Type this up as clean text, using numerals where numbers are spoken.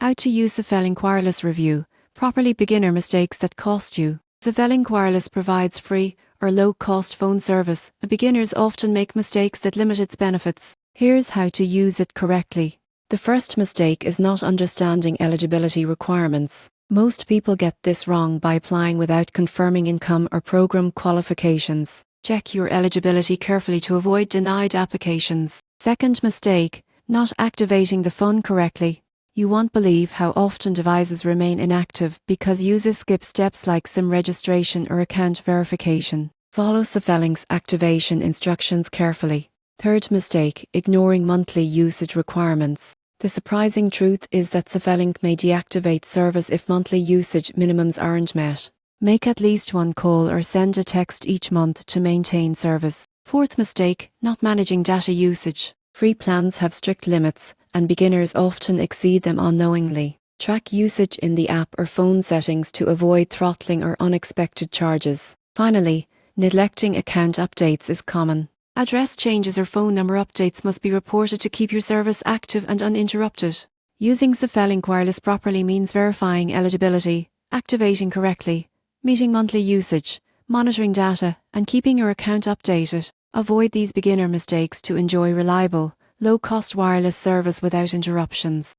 How to use SafeLink Wireless Review. Properly beginner mistakes that cost you. SafeLink Wireless provides free or low-cost phone service, and beginners often make mistakes that limit its benefits. Here's how to use it correctly. The first mistake is not understanding eligibility requirements. Most people get this wrong by applying without confirming income or program qualifications. Check your eligibility carefully to avoid denied applications. Second mistake, not activating the phone correctly. You won't believe how often devices remain inactive because users skip steps like SIM registration or account verification. Follow SafeLink's activation instructions carefully. Third mistake, ignoring monthly usage requirements. The surprising truth is that SafeLink may deactivate service if monthly usage minimums aren't met. Make at least one call or send a text each month to maintain service. Fourth mistake, not managing data usage. Free plans have strict limits, and beginners often exceed them unknowingly. Track usage in the app or phone settings to avoid throttling or unexpected charges. Finally, neglecting account updates is common. Address changes or phone number updates must be reported to keep your service active and uninterrupted. Using SafeLink Wireless properly means verifying eligibility, activating correctly, meeting monthly usage, monitoring data, and keeping your account updated. Avoid these beginner mistakes to enjoy reliable, low-cost wireless service without interruptions.